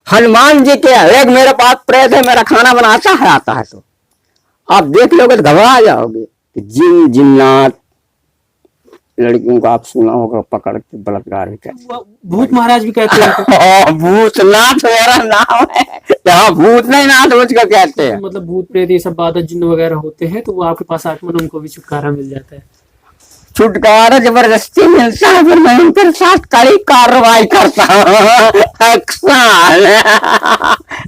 हनुमान जी के एक मेरे पास प्रेत है, मेरा खाना बनाता है, आता है तो आप देख लोगे तो घबरा जाओगे कि जिन जिन्नात लड़कियों को आप सुना होगा पकड़ के बलात्कार भी कहते, भूत महाराज भी कहते हैं। भूतनाथ मेरा नाम है, यहाँ भूत नहीं नाथ मुझको कहते हैं। मतलब भूत प्रेत ये सब बाधा जिन्न वगैरह होते हैं तो वो आपके पास आत्मन उनको भी छुटकारा मिल जाता है। छुटकारा जबरदस्ती मिलता है, फिर मैं उनके साथ कड़ी कार्रवाई करता हूँ।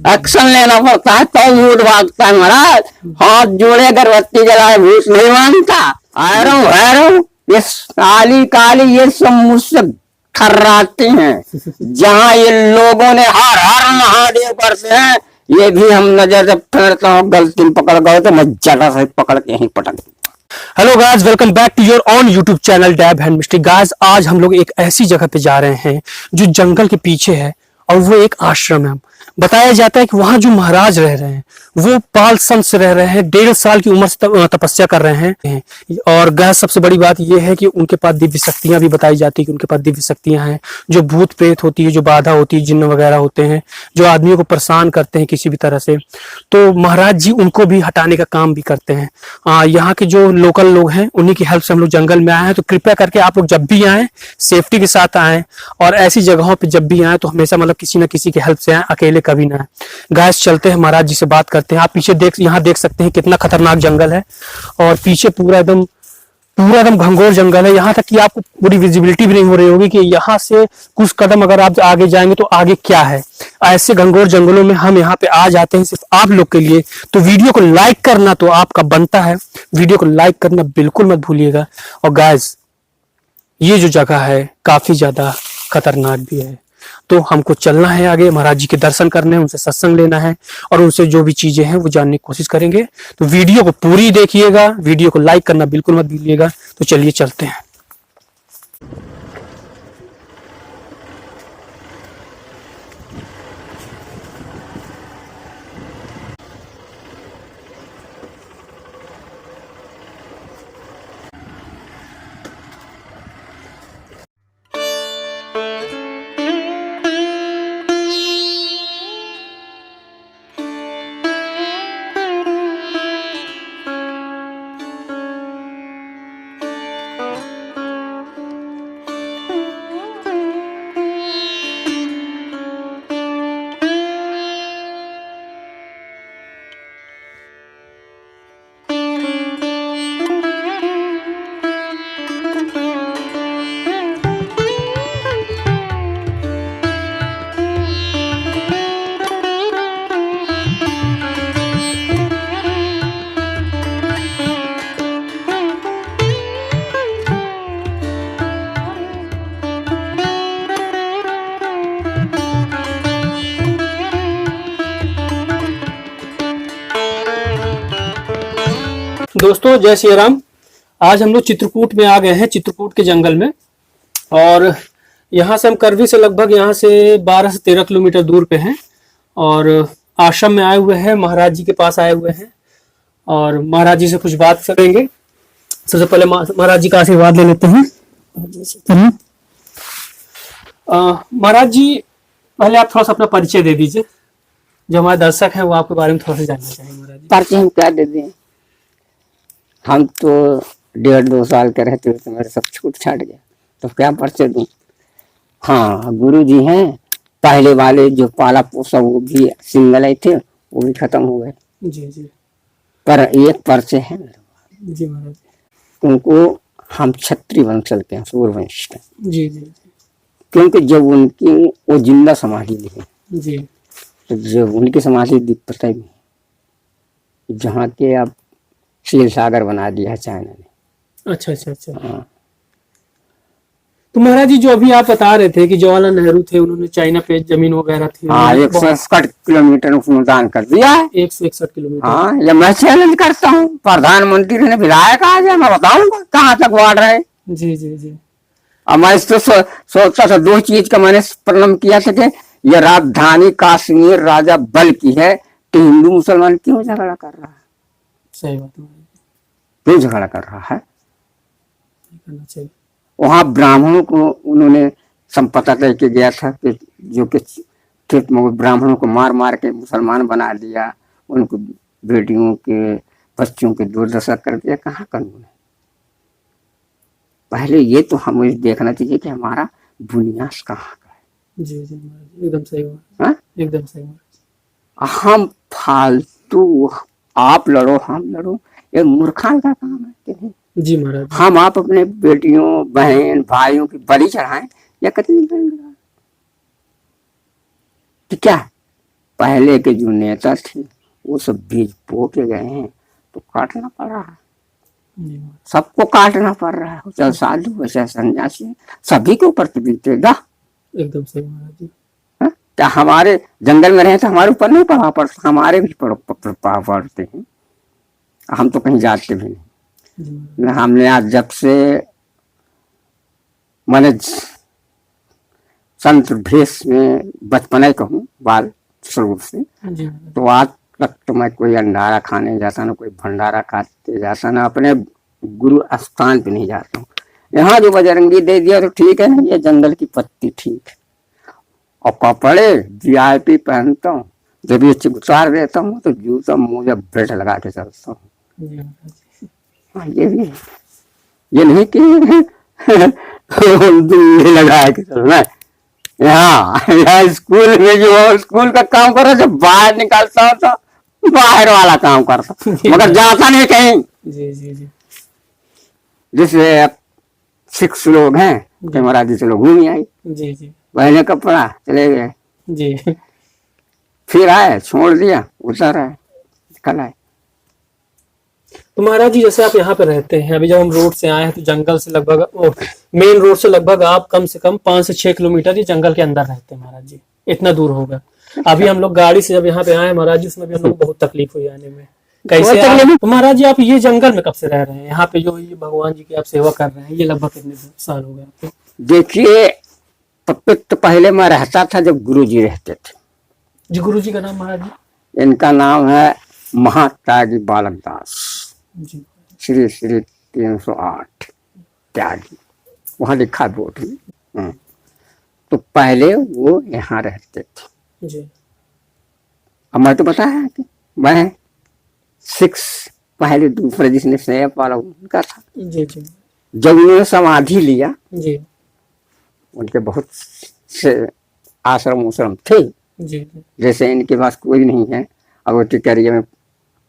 एक्शन लेना पड़ता है तो मूड भागता है महाराज। हाथ जोड़े अगरबत्ती जलाए भूत नहीं मानता। भैरव ये काली काली ये सब मुझसे खर्राते हैं। जहाँ ये लोगों ने हर हर महादेव करते हैं, ये भी हम नजर जब फेरता हूँ गलती में पकड़ गए तो मैं जगह से पकड़ के यहीं पटक। Hello guys, welcome back to your on YouTube channel dab hand mystery. Guys आज हम लोग एक ऐसी जगह पे जा रहे हैं जो जंगल के पीछे है और वो एक आश्रम है। बताया जाता है कि वहां जो महाराज रह रहे हैं वो पाल संत से रह रहे हैं, 1.5 साल की उम्र से तपस्या कर रहे हैं। और गाइस सबसे बड़ी बात यह है कि उनके पास दिव्य शक्तियां भी बताई जाती है कि उनके पास दिव्य शक्तियां हैं। जो भूत प्रेत होती है, जो बाधा होती है, जिन्न वगैरह होते हैं जो आदमियों को परेशान करते हैं किसी भी तरह से, तो महाराज जी उनको भी हटाने का काम भी करते हैं। यहाँ के जो लोकल लोग हैं उन्हीं की हेल्प से हम लोग जंगल में आए हैं। तो कृपया करके आप लोग जब भी आए सेफ्टी के साथ आए और ऐसी जगहों पे जब भी आए तो हमेशा मतलब किसी न किसी की हेल्प से आए, अकेले कभी ना आए। गाइस चलते हैं महाराज जी से बात करते हैं। आप पीछे यहाँ देख सकते हैं कितना खतरनाक जंगल है और पीछे पूरा एकदम घंघोर जंगल है। यहाँ तक कि आपको पूरी विजिबिलिटी भी नहीं हो रही होगी कि यहाँ से कुछ कदम अगर आप आगे जाएंगे तो आगे क्या है। ऐसे घंघोर जंगलों में हम यहाँ पे आ जाते हैं सिर्फ आप लोग के लिए। तो वीडियो को लाइक करना तो आपका बनता है, वीडियो को लाइक करना बिल्कुल मत भूलिएगा। और गाइस ये जो जगह है काफी ज्यादा खतरनाक भी है, तो हमको चलना है आगे, महाराज जी के दर्शन करने हैं, उनसे सत्संग लेना है और उनसे जो भी चीजें हैं वो जानने की कोशिश करेंगे। तो वीडियो को पूरी देखिएगा, वीडियो को लाइक करना बिल्कुल मत भूलिएगा। तो चलिए चलते हैं। दोस्तों जय श्री राम। आज हम लोग चित्रकूट में आ गए हैं, चित्रकूट के जंगल में। और यहाँ से हम करवी से लगभग यहाँ से 12 से 13 किलोमीटर दूर पे हैं और आश्रम में आए हुए हैं, महाराज जी के पास आए हुए हैं और महाराज जी से कुछ बात करेंगे। सबसे पहले महाराज जी का आशीर्वाद ले लेते हैं। महाराज जी पहले आप थोड़ा सा अपना परिचय दे दीजिए, जो हमारे दर्शक हैं वो आपके बारे में थोड़ा सा जानना चाहेंगे। महाराज जी परिचय हम क्या दे दें, हम तो 1.5-2 साल के रहते हुए तो मेरे सब छूट छाट गया, तो क्या परिचय दूं। हाँ गुरु जी हैं, पहले वाले जो पाला पोसा वो भी सिंगल ही थे, वो भी खत्म हो गए। जी जी पर एक परिचय है मेरे जी महाराज उनको, हम क्षत्रिय वंश चलते हैं, सूर्यवंश के। जी जी क्योंकि जब उनकी वो जिंदा समाधि ली है, जी तो जब उनकी समाधि पता ही जहाँ के अब शील सागर बना दिया है चाइना ने। अच्छा अच्छा अच्छा। तो महाराज जी जो अभी आप बता रहे थे कि जवाहरलाल नेहरू थे, उन्होंने चाइना पे जमीन वगैरह थी। हाँ 161 किलोमीटर उसमें दान कर दिया है। 161 किलोमीटर। हाँ ये मैं चैलेंज करता हूँ, प्रधानमंत्री ने विधायक आ जाए, मैं बताऊंगा कहाँ तक बाढ़ रहे। जी जी जी। अब मैं तो सोचता था 2 चीज का मैंने प्रणम किया था कि ये राजधानी काश्मीर राजा बल की है, तो हिंदू मुसलमान क्यों झगड़ा कर रहा है। सही बात है, क्यों झगड़ा कर रहा है। करना चाहिए। वहां ब्राह्मणों को उन्होंने संपत्ति दे के गया था कि जो कि फिर ब्राह्मणों को मार मार के मुसलमान बना दिया, उनको बेटियों के बच्चों की दुर्दशा कर दिया। कहाँ कानून है? पहले ये तो हमें देखना चाहिए कि हमारा बुनियाद कहाँ का है। जी जी महाराज, एकदम सही बात। हाँ? एकदम सही बात। हम फालतू आप लड़ो हम लड़ो, ये मूर्खान का काम है कि नहीं? जी महाराज। हम आप अपने बेटियों बहन भाइयों की बलि चढ़ाएं या कितनी तो क्या? पहले के जो नेता थे वो सब बीज बो के गए हैं, तो काटना पड़ रहा है, जी महाराज। सबको काटना पड़ रहा है, चाहे साधु चाहे सन्यासी, सभी के ऊपर तो बीतेगा। एकदम सही महाराज जी। हाँ? क्या हमारे जंगल में रहे तो हमारे ऊपर नहीं प्रभाव पड़ता? हमारे भी प्रभाव पड़ते हैं, हम तो कहीं जाते भी नहीं। जी महाराज। हमने आज जब से मैंने संत भेष में बचपन ही कहूँ बाल स्वरूप से, जी महाराज। तो आज तक तो मैं कोई अंडारा खाने जाता ना कोई भंडारा खाते जाता ना अपने गुरु स्थान पे नहीं जाता हूँ। यहाँ जो बजरंगी दे दिया तो ठीक है ना, ये जंगल की पत्ती ठीक है, और कपड़े VIP पहनता हूँ, जब ये उतार देता हूँ तो जूता मुझे बेल्ट लगा के चलता हूँ। जी महाराज। हाँ, ये भी है। ये नहीं कि दूल्हे लगा के चलना है। यहाँ स्कूल में जो स्कूल का काम करो, जब बाहर निकलता हूँ तो बाहर वाला काम करता हूँ, मगर जाता नहीं कहीं। जी जी जी। जैसे अब 6 लोग हैं, जी। महाराज जी से लोग घूम आई, जी जी पहले कपड़ा चले गए, जी। फिर आए छोड़ दिया, उतर आए, कल आए। तो महाराज जी जैसे आप यहाँ पे रहते हैं, अभी जब हम रोड से आए हैं तो जंगल से लगभग मेन रोड से लगभग आप कम से कम 5 से 6 किलोमीटर ये जंगल के अंदर रहते हैं महाराज जी, इतना दूर होगा। अभी हम लोग गाड़ी से जब यहाँ पे आए महाराज जी, उसमें भी हम लोग को बहुत तकलीफ हुई आने में। कैसे तो महाराज जी आप ये जंगल में कब से रह रहे हैं? यहाँ पे जो ये भगवान जी की आप सेवा कर रहे हैं, ये लगभग कितने साल हो गए आपको? देखिए, तो पहले मैं रहता था जब गुरु जी रहते थे। जी गुरु जी का नाम महाराज जी? इनका नाम है महात्यागी बालक दास जी। श्री श्री 308 त्यागी, वहां लिखा बोर्ड में। तो पहले वो यहाँ रहते थे। जी। अब मैं तो बताया कि मैं 6 पहले दूसरे जिसने स्नेह वाला उनका था। जी जी। जब उन्होंने समाधि लिया, जी उनके बहुत से आश्रम थे, जी। जैसे इनके पास कोई नहीं है। अब वो टिकरिया में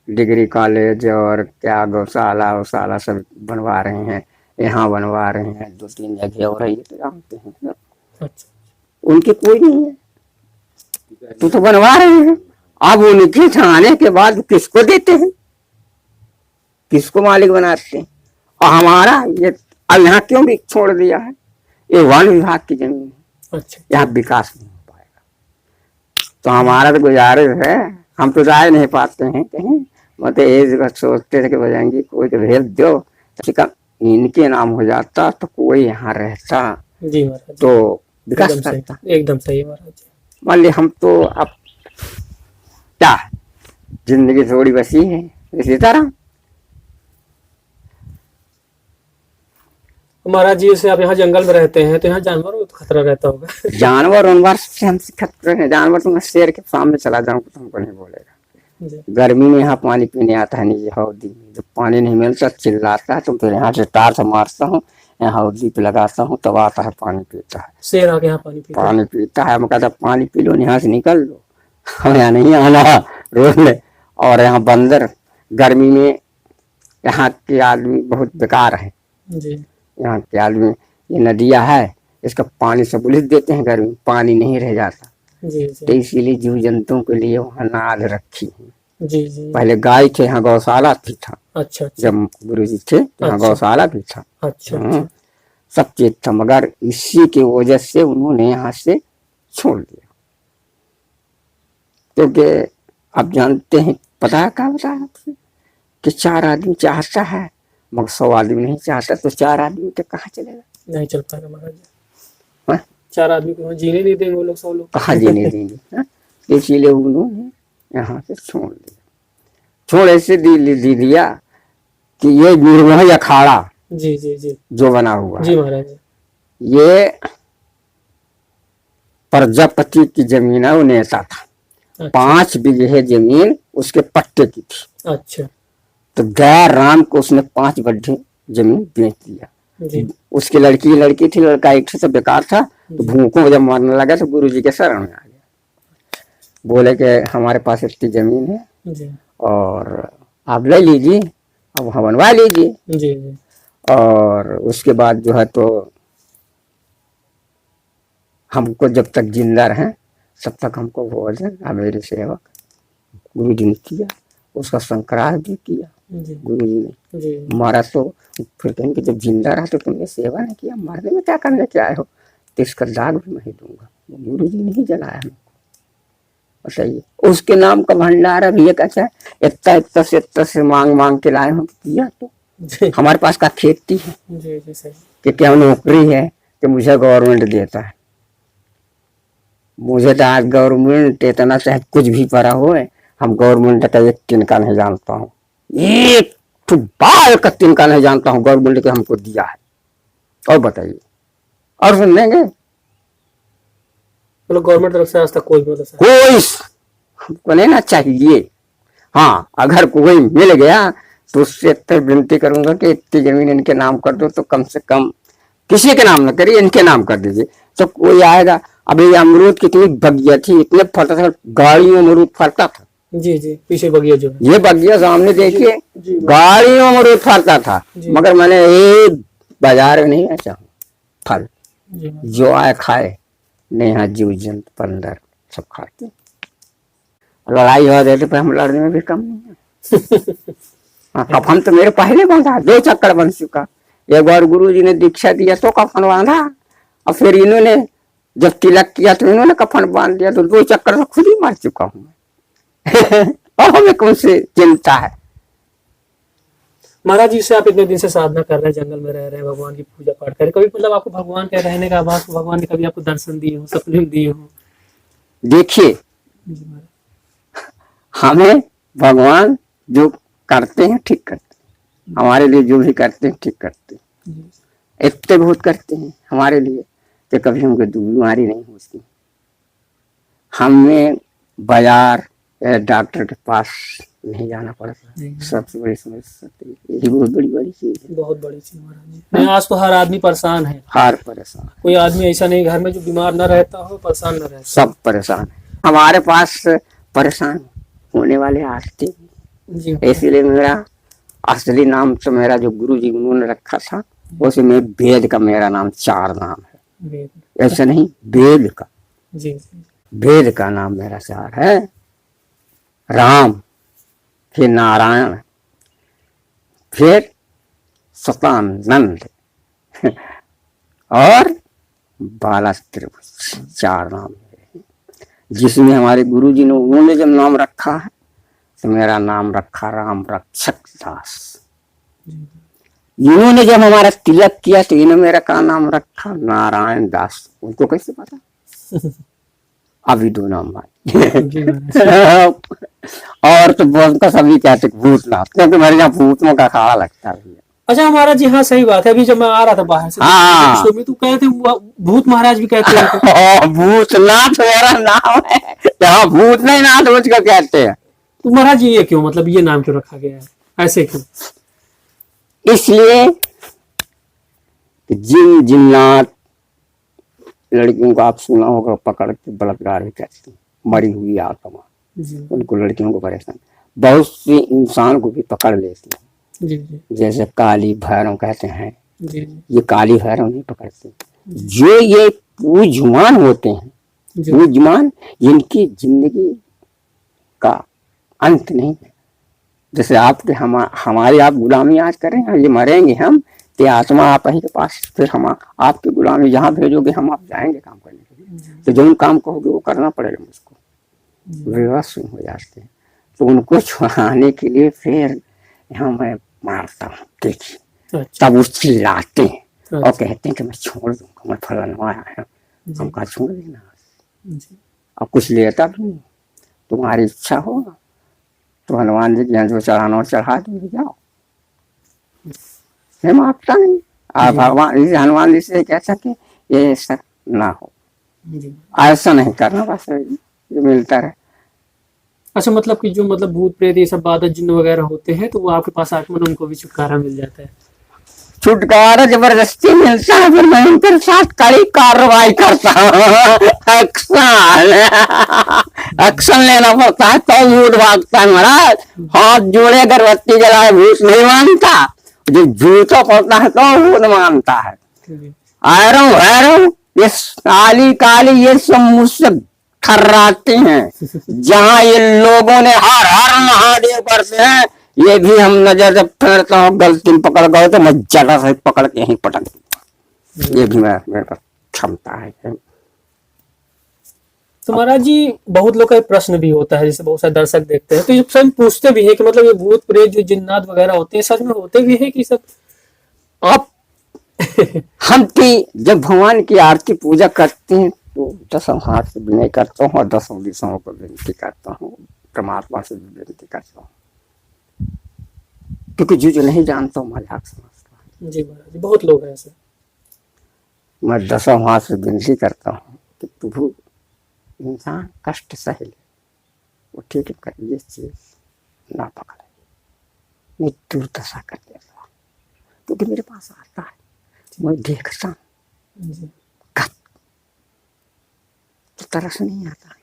डिग्री कॉलेज और क्या गौशाला वौशाला सब बनवा रहे हैं, यहाँ बनवा रहे हैं, 2-3 जगह और है, ये तो जानते हैं। अच्छा। उनके कोई नहीं है तो बनवा रहे हैं। अब उनके आने के बाद किसको देते हैं, किसको मालिक बनाते हैं? और हमारा ये अब यहाँ क्यों भी छोड़ दिया है? ये वन विभाग की जमीन है। अच्छा। यहाँ विकास नहीं हो पाएगा, तो हमारा तो गुजारिश है, हम तो जा नहीं पाते हैं कहीं। मतलब ये जगह सोचते थे कि बजाएंगे कोई तो भेज दो, इनके नाम हो जाता तो कोई यहाँ रहता। जी महाराज। तो विकास करता। एकदम सही महाराज जी। मान ली हम तो अब क्या जिंदगी थोड़ी बसी है इसी तरह। महाराज जी जैसे आप यहाँ जंगल में रहते हैं तो यहाँ जानवरों को खतरा रहता होगा? जानवर से हमसे खतरे हैं। जानवर तो मैं शेर के सामने चला जाऊँ तो हमको नहीं बोलेगा। गर्मी में यहाँ पानी पीने आता है नीचे हौदी में, जब पानी नहीं मिलता चिल्लाता है, तो फिर यहाँ से तार से मारता हूँ, यहाँ हौदी पे लगाता हूँ, तब आता है पानी पीता है। शेर आके यहाँ पानी पीता है। मैं कहता पानी पी लो, यहाँ से निकल लो, हम यहाँ नहीं आना रोज में। और यहाँ बंदर गर्मी में, यहाँ के आदमी बहुत बेकार है जी। यहाँ के आदमी। ये नदियाँ है, इसका पानी सब उलिझ देते हैं, गर्मी पानी नहीं रह जाता। जी जी। तो इसीलिए जीव जंतुओं के लिए वहाँ नाद रखी है। जी जी। पहले गाय थे, यहाँ गौशाला भी था। अच्छा। जब गुरु जी थे यहाँ गौशाला भी था। अच्छा। सब चीज था, मगर इसी की वजह से उन्होंने यहाँ से छोड़ दिया, क्योंकि आप जानते हैं, पता है क्या बताया आपसे कि 4 आदमी चाहता है मगर 100 आदमी नहीं चाहता, तो 4 आदमी तो कहाँ चलेगा? नहीं चल पाएगा महाराज जी। 4 आदमी को जीने नहीं देंगे वो लोग, 100 लोग कहाँ जीने देंगे? इसीलिए उन्होंने यहाँ से छोड़ दिया। छोड़ ऐसे दी दिया कि ये निर्मोही अखाड़ा जी जी जी जो बना हुआ जी महाराज, ये प्रजापति की जमीन है, वो नेता था। अच्छा 5 बीघे जमीन उसके पट्टे की थी। अच्छा तो दया राम को उसने 5 गड्ढे जमीन बेच दिया। जी उसकी लड़की थी, लड़का एक से बेकार था। तो भूखों को जब मारने लगा तो गुरु जी के शरण में आ गया। बोले कि हमारे पास इतनी जमीन है जी और आप ले लीजिए, अब वहाँ बनवा लीजिए। जी जी और उसके बाद जो है तो हमको जब तक जिंदा रहें तब तक हमको भोजन मेरे सेवक गुरु जी ने किया, उसका संक्रांत भी किया जी गुरु जी ने। जी मारा तो फिर कहेंगे जब जिंदा रहा तो तुमने सेवा नहीं किया, मरने में क्या करने के आए हो, तो इसका दाग भी मैं ही दूंगा। गुरु जी ने ही जलाया हमको, बताइए। उसके नाम का भंडार अभी एक अच्छा इतना से मांग मांग के लाए हो किया। तो जी हमारे पास का खेती है जी जी सही कि क्या नौकरी है कि मुझे गवर्नमेंट देता है। मुझे तो आज गवर्नमेंट इतना चाहे कुछ भी पड़ा हो, हम गवर्नमेंट का एक तिनका नहीं जानता हूँ, एक बाल का तिनका नहीं जानता हूँ गवर्नमेंट के हमको दिया है। और बताइए, और सुन लेंगे मतलब गवर्नमेंट तरफ से आज तक कोई मतलब कोई हमको लेना चाहिए। हाँ, अगर कोई मिल गया तो उससे इतनी विनती करूंगा कि इतनी जमीन इनके नाम कर दो, तो कम से कम किसी के नाम ना करिए, इनके नाम कर दीजिए तो कोई आएगा। अभी अमरूद कितनी बगिया थी, इतने फलता था, गाड़ियों अमरूद फलता था। जी जी पीछे बगिया जो है ये बगिया सामने देखिए, जी गाड़ियों अमरूद फलता था, जी। मगर मैंने एक बाजार में नहीं बेचा फल। जी जो आए खाए, नहीं हाँ जीव जंतु पंदर सब खाते। लड़ाई हो जाती पर हम लड़ने में भी कम नहीं है। हाँ, कफन तो मेरे पहले बांधा, 2 चक्कर बन चुका। एक बार गुरु जी ने दीक्षा दिया तो कफन बांधा, और फिर इन्होंने जब तिलक किया तो इन्होंने कफन बांध दिया, तो 2 चक्कर तो खुद ही मार चुका हूँ मैं। और हमें कौन से चिंता है। महाराज जी से आप इतने दिन से साधना कर रहे हैं, जंगल में रह रहे हैं, भगवान की पूजा पाठ कर रहे हैं, कभी मतलब आपको भगवान के रहने का आभास, भगवान ने कभी आपको दर्शन दिए हो, सपने में दिए हो? देखिए, जी महाराज हमें भगवान जो करते हैं ठीक करते हैं, हमारे लिए जो भी करते हैं ठीक करते हैं। जी इतने बहुत करते हैं हमारे लिए कि कभी हमको बीमारी नहीं होती। हमें बाजार या डॉक्टर के पास नहीं जाना पड़ता। नहीं। सबसे बड़ी समस्या यही बहुत बड़ी चीज है। बहुत बड़ी चीज महाराज जी। नहीं, आज तो हर आदमी परेशान है, हर परेशान, कोई आदमी ऐसा नहीं घर में जो बीमार न रहता हो, परेशान न रहता। सब परेशान है। हमारे पास परेशान होने वाले आते हैं। जी इसीलिए मेरा असली नाम तो मेरा जो गुरु जी उन्होंने रखा था, उसे में वेद का मेरा नाम 4 नाम है। वेद ऐसा नहीं, वेद का, जी जी वेद का नाम मेरा 4 है। राम, फिर नारायण, फिर सतानंद और बाला त्रिभुज, 4 नाम है। जिसमें हमारे गुरु जी ने उन्होंने जब नाम रखा है तो मेरा नाम रखा राम रक्षक दास। इन्होंने जब हमारा तिलक किया तो इन्होंने मेरा का नाम रखा नारायण दास। उनको कैसे पता? अभी 2 नाम आए। जी महाराज और तो उनका सभी कहते भूतनाथ, क्योंकि मेरे यहाँ भूतों का खाड़ा लगता है। अच्छा महाराज जी, हाँ सही बात है। अभी जब मैं आ रहा था बाहर से हाँ। तो तो कहते भूत महाराज भी कहते हैं। भूतनाथ मेरा नाम है, यहाँ भूत नहीं नाथ उसको कहते हैं। तो महाराज जी ये क्यों, मतलब ये नाम क्यों रखा गया है, ऐसे क्यों? इसलिए जिन जिन्नात लड़कियों को आप सुना होगा पकड़ के बलात्कार भी करते हैं, मरी हुई आत्मा, जी उनको लड़कियों को परेशान, बहुत सी इंसान को भी पकड़ लेती है। जी जी जैसे काली भैरव कहते हैं, जी ये काली भैरव नहीं पकड़ते। जो ये पूजमान होते हैं, जी पूजमान, इनकी जिंदगी का अंत नहीं है। जैसे आपके हमारी आप गुलामी आज करें, ये मरेंगे हम तो आत्मा आप ही के पास, फिर हम आपकी गुलामी जहाँ भेजोगे हम आप जाएंगे काम करने के लिए। तो जो काम कहोगे वो करना पड़ेगा मुझको। विवश हो जाते हैं, तो उनको छुड़ाने के लिए फिर यहाँ मैं मारता हूँ। देखिए, अच्छा तब वो चिल्लाते हैं और अच्छा कहते हैं कि मैं छोड़ दूंगा, मैं फलाना आया है, जी हम कहा छोड़ देना। जी अब कुछ लेता भी नहीं, तुम्हारी इच्छा हो तो हनुमान जी के यहाँ जो चढ़ाना और चढ़ा दो, जाओ, मैं मांगता नहीं। आप भगवान हनुमान जी से कह सके ये सब ना हो, जी। ऐसा नहीं करना, बस जो मिलता रहे। अच्छा, मतलब कि जो मतलब भूत प्रेत ये सब बाधा जिन्न वगैरह होते हैं तो वो आपके पास आके मतलब उनको भी छुटकारा मिल जाता है। छुटकारा जबरदस्ती मिलता है, फिर मैं उनके साथ कड़ी कार्रवाई करता हूँ। एक्शन एक्शन लेना पड़ता है तो भूत भागता है महाराज। हाथ जोड़े अगरबत्ती जलाए भूत नहीं मानता, जो जूता पड़ता है तो भूत मानता है। जी। आयरन वैरन ये काली काली ये सब मुझसे खर्राती हैं। जहाँ ये लोगों ने हर हर महादेव करते हैं, ये भी हम नजर जब फेरता हूँ गलती में पकड़ गए तो मैं जगह से पकड़ के यहीं पटक दूंगा। ये भी मेरे पास क्षमता है। तो महाराज जी, बहुत लोग का एक प्रश्न भी होता है, जैसे बहुत सारे दर्शक देखते हैं तो ये सब पूछते भी है कि मतलब ये भूत प्रेत जो जिन्नात वगैरह होते हैं सच में होते भी है कि सब? अब हम की जब भगवान की आरती पूजा करते हैं तो दसों हाथ से विनय करता हूँ और दसों दिशाओं को विनती करता हूँ, परमात्मा से भी विनती करता हूँ, क्योंकि जो नहीं जानता हूँ मजाक समझता हूँ। जी महाराज जी, बहुत लोग हैं ऐसे। मैं दसों हाथ से विनती करता हूँ कि प्रभु इंसान कष्ट सहे ले, वो ठीक कर, ये चीज ना पकड़े, नहीं दुर्दशा कर देता, क्योंकि मेरे पास आता है, मैं देखता हूँ, जी। तो तरस नहीं आता है।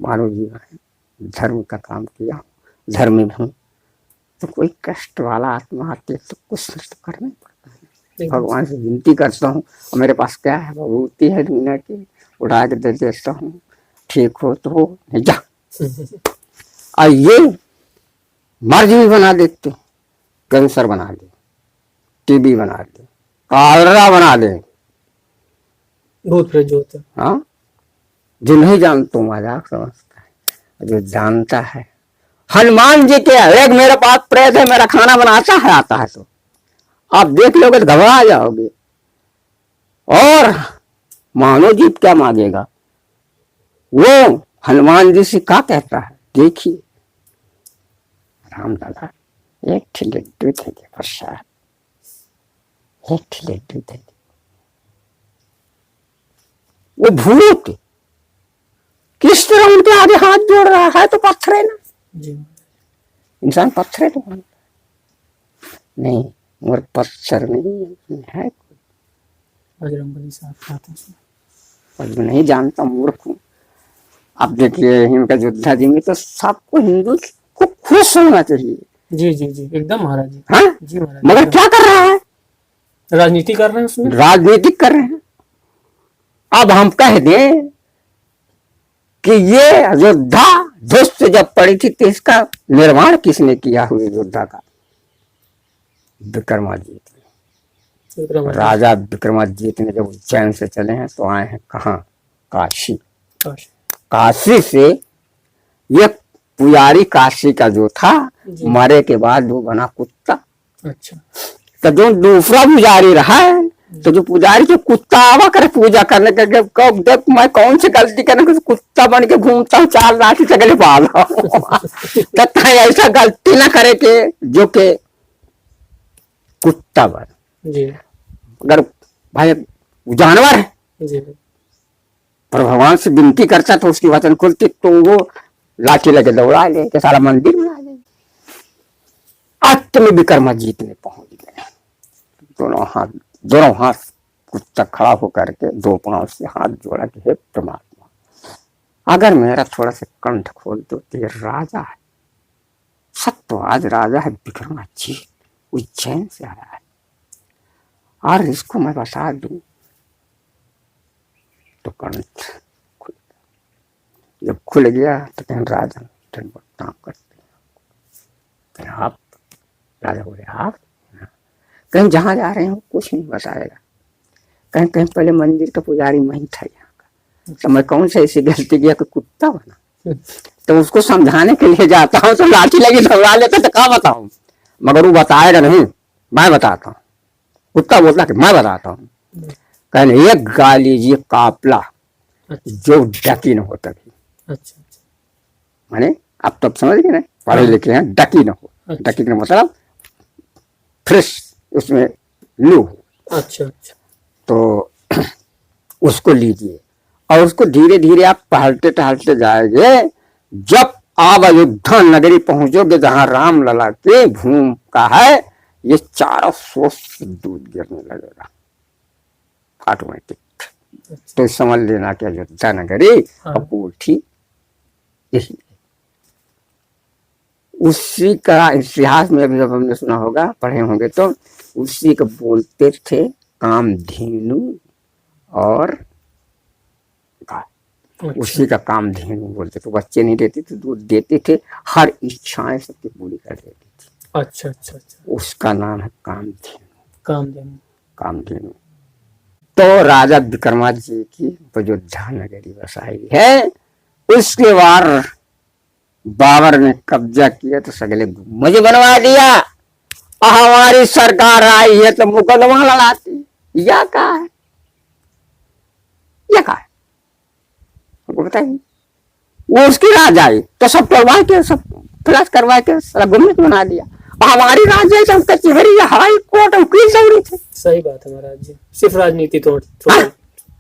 मानव जीवन है, धर्म का काम किया, धर्म में हूँ, तो कोई कष्ट वाला आत्मा आती है तो कुछ तो करना ही पड़ता है। भगवान से विनती करता हूँ, और मेरे पास क्या है, भगवती है दुनिया की, उड़ा के दे देता हूँ, ठीक हो तो हो, नहीं जा। और ये मर्ज भी बना देते, कैंसर बना दे, टीबी बना दे, कॉलरा बना दे। भूत प्रेत जो होते हैं, हाँ, जो नहीं जानता मजाक समझता है, जो जानता है। हनुमान जी के एक मेरे पास प्रेत है, मेरा खाना बनाता है, आता है तो आप देख लोगे तो घबरा जाओगे। और मानव जीव क्या मांगेगा, वो हनुमान जी से क्या कहता है, देखिए राम दादा एक ठे लड्डू थे प्रसाद, एक ठे लड्डू थे। वो भूत किस तरह उनके आगे हाथ जोड़ रहा है, तो पत्थर है ना। जी। इंसान पत्थर है तो नहीं, और पत्थर नहीं है, बजरंगबली साहब खाते हैं। और जो नहीं जानता मूर्ख हूँ। अब देखिए इनका योद्धा जी में तो सबको हिंदू को खुश होना चाहिए। जी जी जी, एकदम महाराज जी। हाँ, जी महाराज, मगर क्या कर रहा है, राजनीति कर रहे हैं उसमें। राजनीतिक कर रहे हैं। अब हम कह दें कि ये योद्धा दुष्ट जब पड़ी थी तो इसका निर्माण किसने किया हुए योद्धा का, विक्रमादित्य। राजा विक्रमादित्य ने जब उज्जैन से चले हैं तो आए हैं कहाँ, काशी। काशी से ये पुजारी काशी का जो था, मरे के बाद वो बना कुत्ता। अच्छा। तो जो दूसरा पुजारी रहा है, तो जो पुजारी जो कुत्ता आवा करे पूजा करने के, देख मैं कौन सी गलती करने के कुत्ता बन के घूमता हूँ, 4 लाठी चगले पाल तो ऐसा गलती ना करे के जो के कुत्ता बन। जी। अगर भाई जानवर है जी। पर भगवान से विनती करता तो उसकी वचन खुलती, तो वो लाठी लगे दौड़ा ले के सारा मंदिर बना ले। अंत में विक्रमादित्य में पहुंच गए, दोनों हाथ कुत्ता खड़ा होकर के 2 पांव से हाथ जोड़ा कि हे परमात्मा, अगर मेरा थोड़ा सा कंठ खोल दो तो ये राजा है, सत्यवाज राजा है विक्रमादित्य, उज्जैन से आया है, और इसको मैं बता दूं तो कंठ खुल गया। जब खुल गया तो कहीं राजा काम करते हैं, आप राजा बोले आप कहीं जहां जा रहे हो कुछ नहीं बताएगा, कहीं कहीं पहले मंदिर का पुजारी मैं था यहाँ का, तो मैं कौन सा ऐसी गलती किया कि कुत्ता बना। तो उसको समझाने के लिए जाता हूँ तो लाठी लगी दौड़ा लेता, तो क्या बताऊं, मगर वो बताएगा नहीं, मैं बताता हूँ। कुत्ता बोलता कि मैं बताता हूँ, कहने एक गाली ये कापला जो डकी न हो तभी। अच्छा। माने आप तब समझ गए ना, पढ़े लिखे हैं, डकी न हो। डकी का मतलब फ्रेश उसमें लू। अच्छा। तो उसको लीजिए और उसको धीरे धीरे आप टहलते टहलते जाएंगे। जब आप अयोध्या नगरी पहुंचोगे जहां राम लला के भूमि का है, ये चारों सोच से दूध गिरने लगेगा ऑटोमेटिक। तो समझ लेना कि अयोध्या नगरी अब उठी। उसी का इतिहास में अभी जब हमने सुना होगा, पढ़े होंगे, तो उसी को बोलते थे कामधेनु और गाय। उसी का कामधेनु बोलते थे। बच्चे नहीं देते थे, दूध देते थे, हर इच्छाएं सबकी पूरी कर देती थी। अच्छा अच्छा अच्छा, उसका नाम है कामधेनु। कामधेनु, कामधेनु। तो राजा विक्रमादित्य की अयोध्या नगरी बसाई है। उसके बाद बाबर ने कब्जा किया तो सगले मुझे बनवा दिया। हमारी सरकार आई है तो मुकदमा लड़ाती। या कहा है, या कहा है, हमको बताइए। वो उसकी राज आई तो सब करवा के, सब क्लास करवा के सारा गुमनाम बना दिया। हमारी राज्य तो कचहरी, हाई कोर्ट, वकील दौड़ी थे। सही बात है महाराज जी, सिर्फ राजनीति तो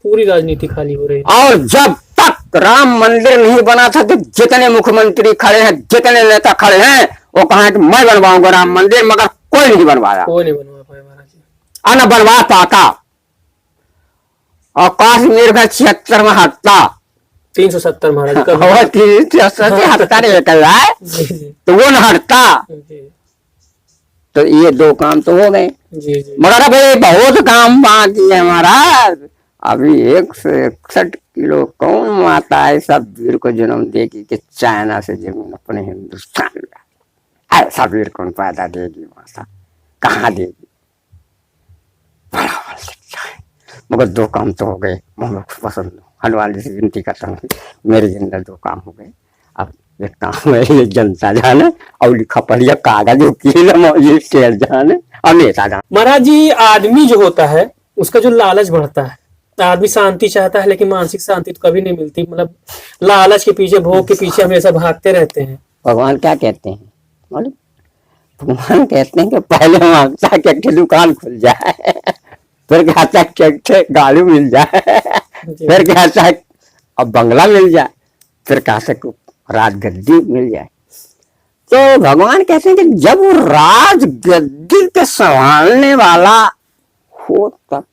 पूरी राजनीति खाली हो रही है। और जब तक राम मंदिर नहीं बना था तो जितने मुख्यमंत्री खड़े हैं, जितने नेता खड़े हैं, वो कहा कि मैं बनवाऊंगा राम मंदिर, मगर कोई नहीं बनवाया। कोई नहीं बनवा पाया महाराज जी। न बनवा पाता। और कश्मीर का 76 में हत्या, 370 महाराज जी, 370 निकल रहा है, तो वो न हटता। तो ये दो काम तो हो गए। मगर अभी बहुत काम बाकी है महाराज। अभी 161 किलो कौन माता ऐसा वीर को जन्म देगी कि चाइना से जमीन अपने हिंदुस्तान में? ऐसा वीर कौन पैदा देगी माता? कहाँ देगी? बड़ा बल दिखता है। मगर दो काम तो हो गए, मुझे पसंद। हनुमान जी से विनती करता हूँ, मेरे जिंदगी दो काम हो गए। अब एक काम है जनता जाने और लिखा पढ़िया कागज वकील मौजूद जाने और नेता जाने। महाराज जी, आदमी जो होता है उसका जो लालच बढ़ता है, आदमी शांति चाहता है लेकिन मानसिक शांति तो कभी नहीं मिलती। मतलब लालच के पीछे, भोग के पीछे हमेशा भागते रहते हैं। भगवान क्या कहते हैं मालूम? भगवान कहते हैं कि पहले मांगता है कि दुकान खुल जाए, फिर कहता है कि गाड़ी मिल जाए, फिर कहता है अब बंगला मिल जाए, फिर कहता है राजगद्दी मिल जाए। तो भगवान कहते हैं कि जब वो राजगद्दी के संभालने वाला हो, तब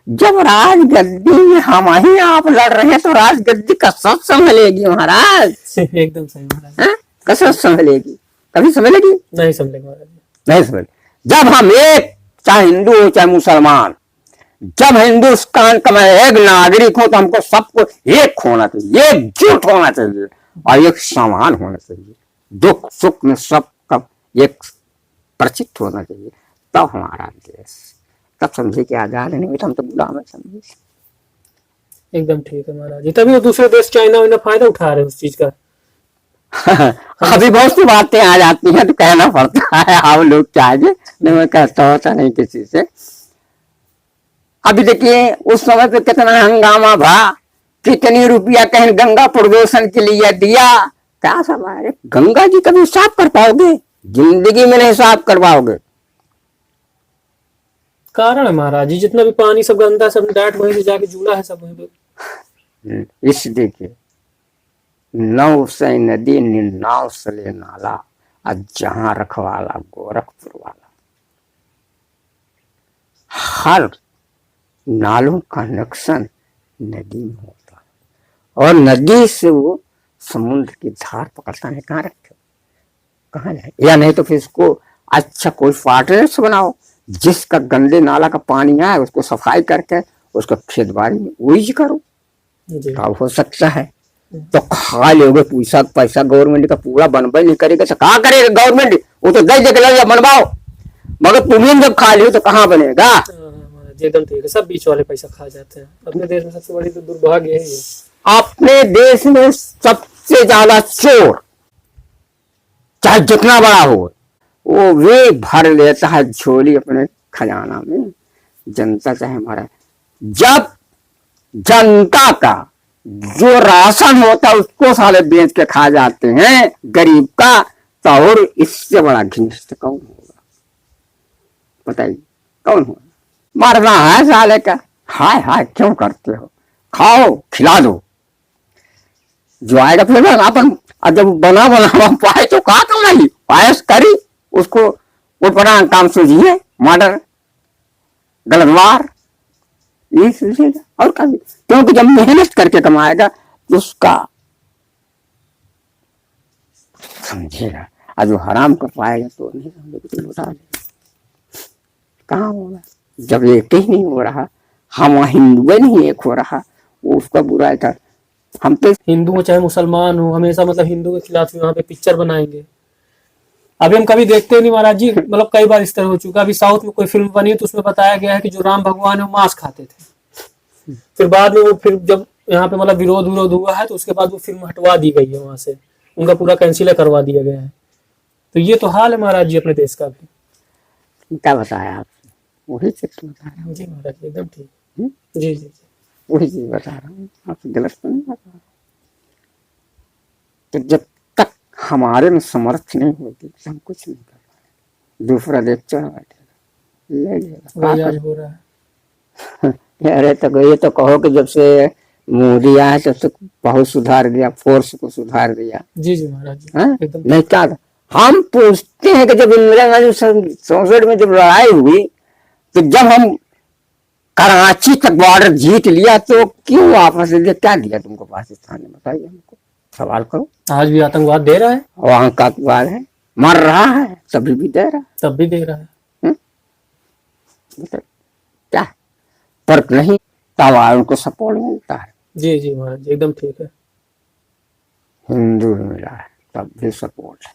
जब राजगद्दी में हम ही आप लड़ रहे हैं तो राजगद्दी कसरत संभलेगी महाराज। एकदम सही महाराज। कसरत संभलेगी? कभी संभलेगी? नहीं संभलेगी महाराज, नहीं संभल। जब हम एक, चाहे हिंदू हो चाहे मुसलमान, जब हिंदुस्तान का मैं एक नागरिक हूं तो हमको सबको एक होना चाहिए, एकजुट होना चाहिए और एक समान होना चाहिए। दुख सुख में सबका एक परिचित होना चाहिए, तब हमारा देश। तब समझे कि आजाद नहीं तो हम तो गुलाम है, समझे। एकदम ठीक है महाराज जी। तभी वो दूसरे देश चाइना वाइना फायदा उठा रहे हैं उस चीज का। अभी बहुत सी बातें आ जाती हैं तो कहना पड़ता है, हम लोग चाहिए नहीं, मैं कहता होता नहीं किसी से। अभी देखिए उस समय पे कितना हंगामा भा, कितनी रुपया कहीं गंगा प्रदूषण के लिए दिया। क्या सब है? गंगा जी कभी साफ कर पाओगे? जिंदगी में नहीं साफ कर पाओगे। कारण है महाराज जी, जितना भी पानी सब गंदा, सब डाट वहीं से जाके जुड़ा है, सब वहीं पे। इस देखिए, नौ से नदी निन्नाव सले नाला, और जहां रखवाला गोरखपुर वाला। हर नालों का कनेक्शन नदी में होता है और नदी से वो समुद्र की धार पकड़ता है। कहाँ रखे, कहाँ जाए? या नहीं तो फिर इसको अच्छा कोई पार्टनर्स बनाओ, जिसका गंदे नाला का पानी आए उसको सफाई करके उसको खेत बाड़ी में यूज करो, तब हो सकता है। तो खा लोगे पैसा गवर्नमेंट का पूरा बनबे नहीं करेगा तो कहाँ करेगा गवर्नमेंट? वो तो दे देगा बनवाओ, मगर तुम्हें जब खा लियो तो कहाँ बनेगा? एकदम ठीक है, सब बीच वाले पैसा खा जाते हैं। अपने देश में सबसे बड़ी तो दुर्भाग्य है ये। अपने देश में सबसे ज्यादा चोर, चाहे जितना बड़ा हो, वो वे भर लेता है झोली अपने खजाना में। जनता चाहे हमारा, जब जनता का जो राशन होता है उसको साले बेच के खा जाते हैं गरीब का, तो और इससे बड़ा घिनौना कौन होगा? बताइए कौन होगा? मरना है साले का। हाय हाय क्यों करते हो? खाओ खिला दो, जो आएगा फिर अपन। और जब बना बना पाए तो कहा कमाई, पायस करी उसको उठपड़ा काम सूझिए, मर्डर गलतवार ये सूझेगा और कभी, क्योंकि जब मेहनत करके कमाएगा तो उसका समझेगा, और जो हराम कर पाएगा तो नहीं समझेगा, तो लौटा देगा। कहाँ होगा जब एक ही नहीं हो रहा, हम हिंदू नहीं एक हो रहा, वो उसका बुरा था। हम तो हिंदू हो चाहे मुसलमान हो, हमेशा मतलब हिंदू के खिलाफ वहां पे पिक्चर बनाएंगे। अभी हम कभी देखते नहीं महाराज जी, मतलब कई बार इस तरह हो चुका। अभी साउथ में कोई फिल्म बनी तो उसमें बताया गया है कि जो राम भगवान है वो मांस खाते थे, फिर बाद में वो फिर जब यहाँ पे मतलब विरोध विरोध हुआ है तो उसके बाद वो फिल्म हटवा दी गई है वहां से, उनका पूरा कैंसिल करवा दिया गया है। तो ये तो हाल है महाराज जी अपने देश का भी। क्या बताया आपसे, वही चीज बता रहा हूँ। जी महाराज जी एकदम ठीक। जी जी वही चीज बता रहा हूँ, आपसे गलत तो नहीं बता रहा। तो जब तक हमारे में समर्थ नहीं होगी तो हम कुछ नहीं कर पाएंगे। दूसरा देख चढ़ बैठेगा, ले लेगा, वही आज हो रहा है। अरे तो ये तो कहो कि जब से मोदी आया तब से बहुत सुधार दिया, फोर्स को सुधार दिया। जी जी महाराज जी एकदम। नहीं क्या हम पूछते हैं कि जब इंदिरा गांधी 67 में जब लड़ाई हुई तो जब हम कराची तक बॉर्डर जीत लिया तो क्यों वापस दिया, क्या दिया तुमको पाकिस्तान ने, बताइए हमको, सवाल करो। आज भी आतंकवाद दे रहा है, वहां का अखबार है, मर रहा है तभी भी दे रहा है, तब भी दे रहा है। मतलब क्या फर्क नहीं, तब उनको सपोर्ट मिलता है। जी जी महाराज जी एकदम ठीक है। हिंदू मिला है तब भी सपोर्ट है।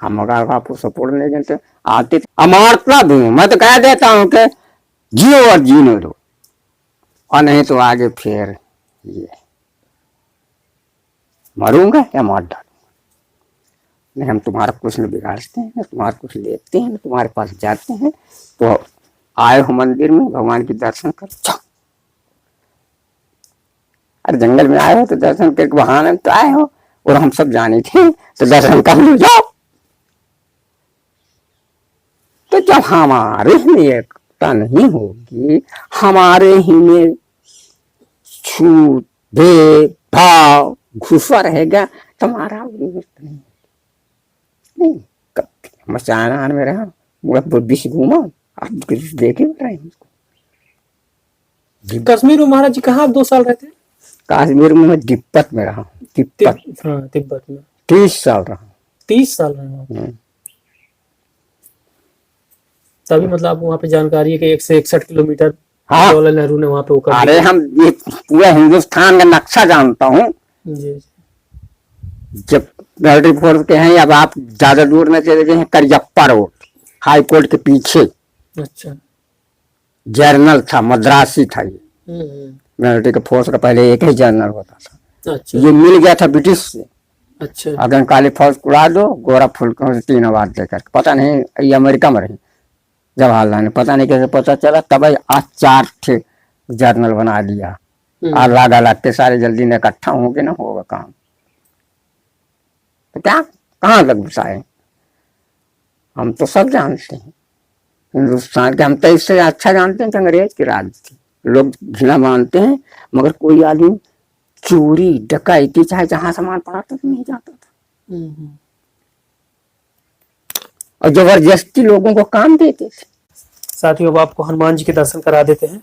हम अगर आपको सपोर्ट नहीं देते आते अमारता दूं, मैं तो कह देता हूं कि जियो और जीने दो, और नहीं तो आगे फिर ये मरूंगा या मार डालूंगा। नहीं हम तुम्हारा कुछ नहीं बिगाड़ते हैं, न तुम्हारा कुछ लेते हैं, न तुम्हारे पास जाते हैं। तो आए हो मंदिर में भगवान के दर्शन कर जाओ, अरे जंगल में आए हो तो दर्शन करके बहाने तो आए हो, और हम सब जाने थे तो दर्शन कर लो जाओ। तो जब हमारे में एकता नहीं होगी, हमारे ही में छूत भेदभाव घुसा रहेगा तो हमारा नहीं नहीं। कब चाइना में रहा पूरा बुद्धि से घूमा, आप देखे रहे उसको। कश्मीर में महाराज जी कहाँ आप 2 साल रहते? कश्मीर में मैं तिब्बत में रहा, तिब्बत। हाँ तिब्बत में 30 साल रहा। 30 साल रहे। तभी मतलब आपको वहाँ पे जानकारी है कि 161 किलोमीटर हाँ। जवाहरलाल नेहरू ने वहाँ पे होकर। अरे हम ये पूरा हिंदुस्तान का नक्शा जानता हूँ। जी जब मिलिट्री फोर्स के हैं, अब आप ज्यादा दूर न चले गए, करियप्पा रोड हाई कोर्ट के पीछे। अच्छा। जर्नल था, मद्रासी था ये। मिलिट्री के फोर्स का पहले एक ही जर्नल होता था। अच्छा। ये मिल गया था ब्रिटिश से। अच्छा। अगर काली फौज उड़ा दो, गोरा फुल 3 आवाज देकर, पता नहीं ये अमेरिका में रही जवाहरलाल ने, पता नहीं कैसे पता चला, तब आज 4 थे जर्नल बना दिया। अलग अलग के सारे जल्दी ने इकट्ठा होंगे ना होगा काम, तो क्या कहाँ तक घुसाए। हम तो सब जानते हैं हिंदुस्तान के, हम तो इससे अच्छा जानते हैं कि अंग्रेज के राज थी। लोग घृणा मानते हैं, मगर कोई आदमी चोरी डकैती चाहे जहां सामान पड़ा था तो नहीं जाता था, और जबरदस्ती लोगों को काम देते थे। साथियों अब आपको हनुमान जी के दर्शन करा देते हैं।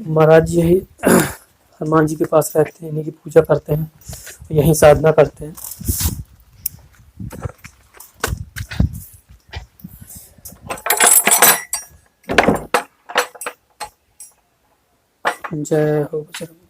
महाराज जी यही हनुमान जी के पास रहते हैं, इन्हीं की पूजा करते हैं, यही साधना करते हैं। जय हो बजरंग।